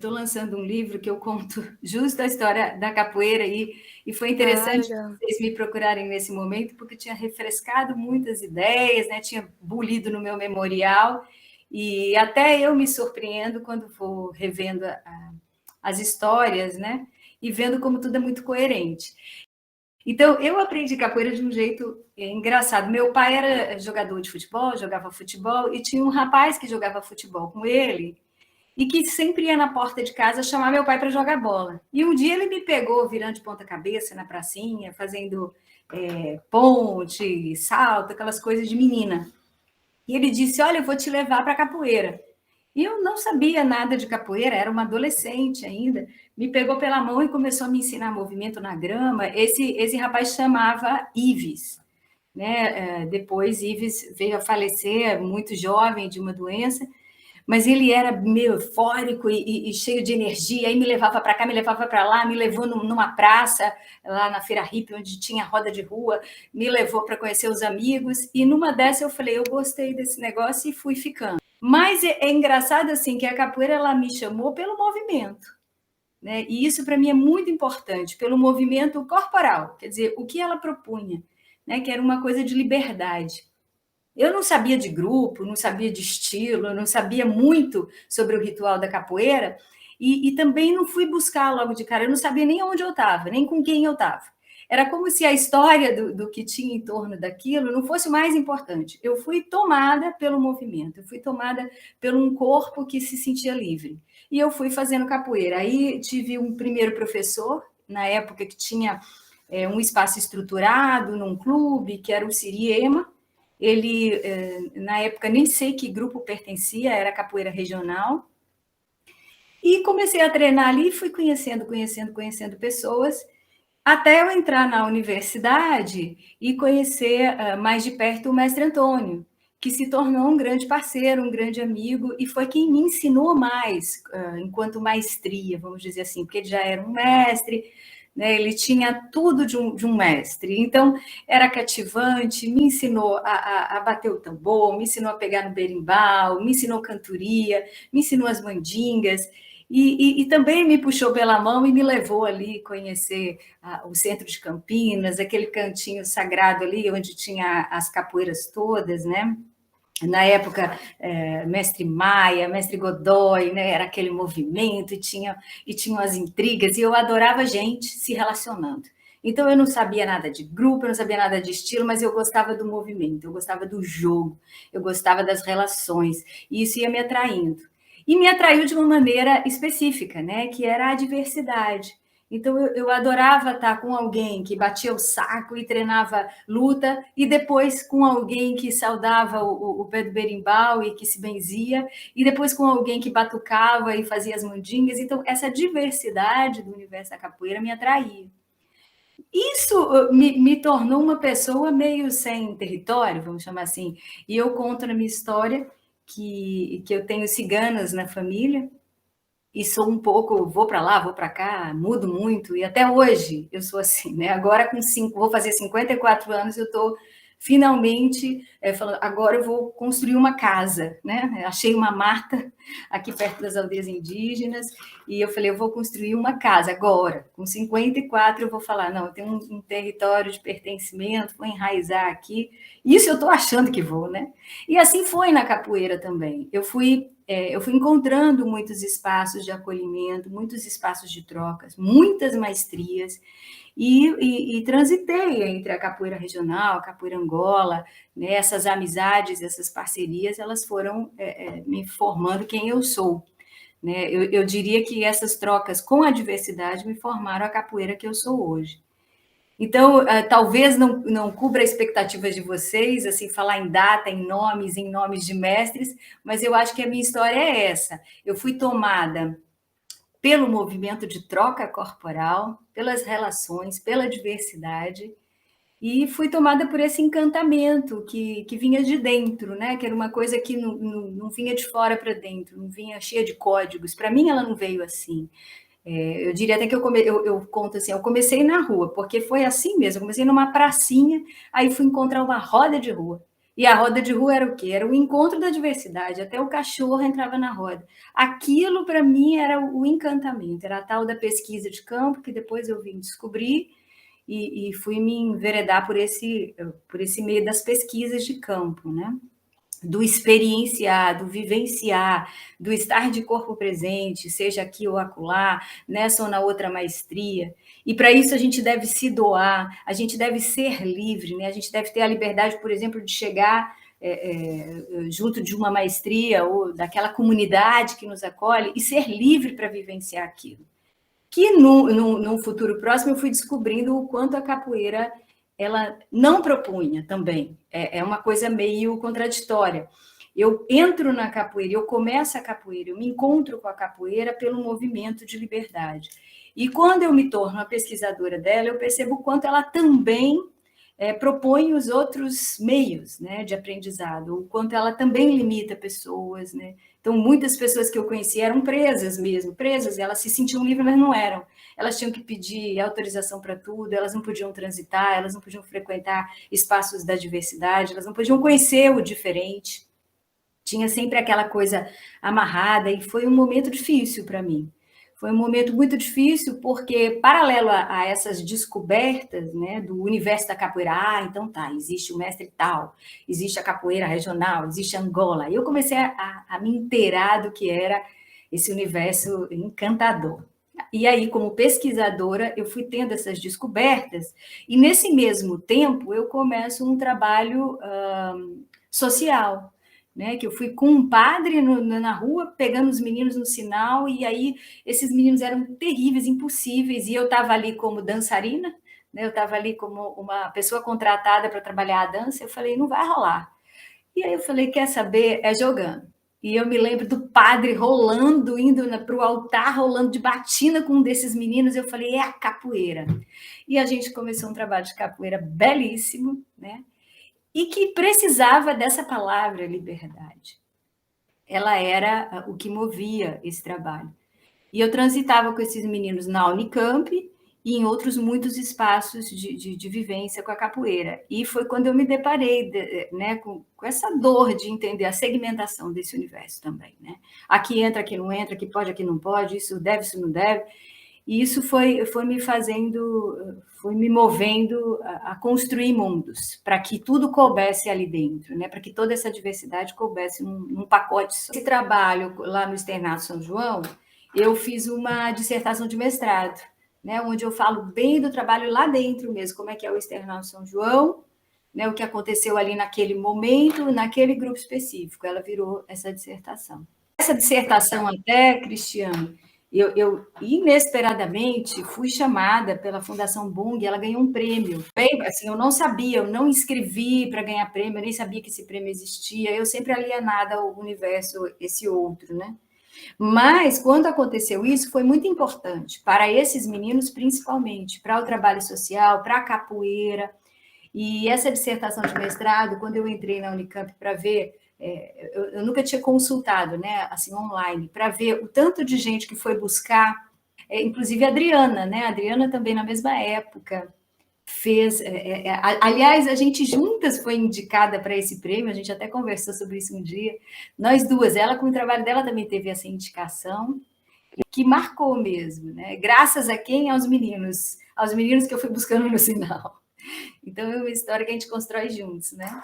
estou lançando um livro que eu conto justo a história da capoeira e foi Ah, interessante legal. vocês me procurarem nesse momento, porque tinha refrescado muitas ideias, né? Tinha bulido no meu memorial, e até eu me surpreendo quando vou revendo as histórias, né? E vendo como tudo é muito coerente. Então, eu aprendi capoeira de um jeito engraçado. Meu pai era jogador de futebol, jogava futebol, e tinha um rapaz que jogava futebol com ele, e que sempre ia na porta de casa chamar meu pai para jogar bola. E um dia ele me pegou virando de ponta cabeça na pracinha, fazendo ponte, salto, aquelas coisas de menina. E ele disse: "Olha, eu vou te levar para capoeira". E eu não sabia nada de capoeira, era uma adolescente ainda. Me pegou pela mão e começou a me ensinar movimento na grama. Esse rapaz chamava Ives, né? Depois Ives veio a falecer muito jovem de uma doença, mas ele era meio eufórico e cheio de energia, aí me levava para cá, me levava para lá, me levou numa praça, lá na Feira Hippie, onde tinha roda de rua, me levou para conhecer os amigos, e numa dessa eu falei, eu gostei desse negócio e fui ficando. Mas é engraçado assim, que a capoeira ela me chamou pelo movimento, né? E isso para mim é muito importante, pelo movimento corporal, quer dizer, o que ela propunha, né? Que era uma coisa de liberdade. Eu não sabia de grupo, não sabia de estilo, não sabia muito sobre o ritual da capoeira, e também não fui buscar logo de cara, eu não sabia nem onde eu estava, nem com quem eu estava. Era como se a história do que tinha em torno daquilo não fosse o mais importante. Eu fui tomada pelo movimento, eu fui tomada por um corpo que se sentia livre. E eu fui fazendo capoeira. Aí tive um primeiro professor, na época que tinha um espaço estruturado num clube, que era o Siriema. Ele, na época, nem sei que grupo pertencia, era capoeira regional. E comecei a treinar ali e fui conhecendo pessoas, até eu entrar na universidade e conhecer mais de perto o mestre Antônio, que se tornou um grande parceiro, um grande amigo, e foi quem me ensinou mais, enquanto maestria, vamos dizer assim, porque ele já era um mestre, né? Ele tinha tudo de um mestre, então era cativante, me ensinou a bater o tambor, me ensinou a pegar no berimbau, me ensinou cantoria, me ensinou as mandingas, e também me puxou pela mão e me levou ali conhecer o centro de Campinas, aquele cantinho sagrado ali, onde tinha as capoeiras todas, né? Na época, mestre Maia, mestre Godoy, né? Era aquele movimento, e tinham as intrigas, e eu adorava gente se relacionando. Então, eu não sabia nada de grupo, eu não sabia nada de estilo, mas eu gostava do movimento, eu gostava do jogo, eu gostava das relações, e isso ia me atraindo. E me atraiu de uma maneira específica, né? Que era a diversidade. Então, eu adorava estar com alguém que batia o saco e treinava luta, e depois com alguém que saudava o pé do berimbau e que se benzia, e depois com alguém que batucava e fazia as mandingas. Então, essa diversidade do universo da capoeira me atraía. Isso me tornou uma pessoa meio sem território, vamos chamar assim. E eu conto na minha história que eu tenho ciganas na família, e sou um pouco, vou para lá, vou para cá, mudo muito, e até hoje eu sou assim, né? Agora vou fazer 54 anos, eu estou finalmente falando, agora eu vou construir uma casa, né? Achei uma mata aqui perto das aldeias indígenas, e eu falei, eu vou construir uma casa agora, com 54 eu vou falar, não, eu tenho um território de pertencimento, vou enraizar aqui, isso eu estou achando que vou, né? E assim foi na capoeira também, eu fui encontrando muitos espaços de acolhimento, muitos espaços de trocas, muitas maestrias, e transitei entre a capoeira regional, a capoeira Angola, né? Essas amizades, essas parcerias, elas foram me formando quem eu sou. Né? Eu diria que essas trocas com a diversidade me formaram a capoeira que eu sou hoje. Então, talvez não cubra expectativas de vocês, assim, falar em data, em nomes de mestres, mas eu acho que a minha história é essa. Eu fui tomada pelo movimento de troca corporal, pelas relações, pela diversidade, e fui tomada por esse encantamento que vinha de dentro, né? Que era uma coisa que não vinha de fora para dentro, não vinha cheia de códigos. Para mim, ela não veio assim. Eu diria até que eu conto assim, eu comecei na rua, porque foi assim mesmo, eu comecei numa pracinha, aí fui encontrar uma roda de rua. E a roda de rua era o quê? Era o encontro da diversidade, até o cachorro entrava na roda. Aquilo, para mim, era o encantamento, era a tal da pesquisa de campo, que depois eu vim descobrir e fui me enveredar por esse meio das pesquisas de campo, né? Do experienciar, do vivenciar, do estar de corpo presente, seja aqui ou acolá, nessa ou na outra maestria. E para isso a gente deve se doar, a gente deve ser livre, né? A gente deve ter a liberdade, por exemplo, de chegar junto de uma maestria ou daquela comunidade que nos acolhe e ser livre para vivenciar aquilo. Que num futuro próximo eu fui descobrindo o quanto a capoeira ela não propunha também. É uma coisa meio contraditória. Eu entro na capoeira, eu começo a capoeira, eu me encontro com a capoeira pelo movimento de liberdade. E quando eu me torno a pesquisadora dela, eu percebo o quanto ela também propõe os outros meios, né, de aprendizado, o quanto ela também limita pessoas, né? Então, muitas pessoas que eu conheci eram presas mesmo, presas, elas se sentiam livres, mas não eram. Elas tinham que pedir autorização para tudo, elas não podiam transitar, elas não podiam frequentar espaços da diversidade, elas não podiam conhecer o diferente. Tinha sempre aquela coisa amarrada e foi um momento difícil para mim. Foi um momento muito difícil porque, paralelo a essas descobertas, né, do universo da capoeira, então tá, existe o mestre tal, existe a capoeira regional, existe Angola. E eu comecei a me inteirar do que era esse universo encantador. E aí, como pesquisadora, eu fui tendo essas descobertas, e nesse mesmo tempo eu começo um trabalho social, né? Que eu fui com um padre na rua, pegando os meninos no sinal, e aí esses meninos eram terríveis, impossíveis, e eu estava ali como dançarina, né? Eu estava ali como uma pessoa contratada para trabalhar a dança, eu falei, não vai rolar. E aí eu falei, quer saber? É jogando. E eu me lembro do padre rolando, indo para o altar, rolando de batina com um desses meninos, eu falei, é a capoeira. E a gente começou um trabalho de capoeira belíssimo, né? E que precisava dessa palavra liberdade. Ela era o que movia esse trabalho. E eu transitava com esses meninos na Unicamp e em outros muitos espaços de vivência com a capoeira. E foi quando eu me deparei né, com essa dor de entender a segmentação desse universo também. Né? Aqui entra, aqui não entra, aqui pode, aqui não pode, isso não deve. E isso foi me fazendo, foi me movendo a construir mundos, para que tudo coubesse ali dentro, né? Para que toda essa diversidade coubesse num pacote só. Esse trabalho lá no Externato São João, eu fiz uma dissertação de mestrado, né? Onde eu falo bem do trabalho lá dentro mesmo, como é que é o Externato São João, né? O que aconteceu ali naquele momento, naquele grupo específico. Ela virou essa dissertação. Essa dissertação até, Cristiano, eu inesperadamente fui chamada pela Fundação Bung, ela ganhou um prêmio. Bem, assim, eu não sabia, eu não inscrevi para ganhar prêmio, eu nem sabia que esse prêmio existia, eu sempre alienada ao universo, esse outro, né? Mas, quando aconteceu isso, foi muito importante para esses meninos, principalmente, para o trabalho social, para a capoeira. E essa dissertação de mestrado, quando eu entrei na Unicamp para ver, eu nunca tinha consultado, né, assim, online, para ver o tanto de gente que foi buscar, inclusive a Adriana, né? A Adriana também na mesma época fez. Aliás, a gente juntas foi indicada para esse prêmio, a gente até conversou sobre isso um dia. Nós duas, ela com o trabalho dela também teve essa indicação, que marcou mesmo, né? Graças a quem? Aos meninos que eu fui buscando no sinal. Então, é uma história que a gente constrói juntos, né?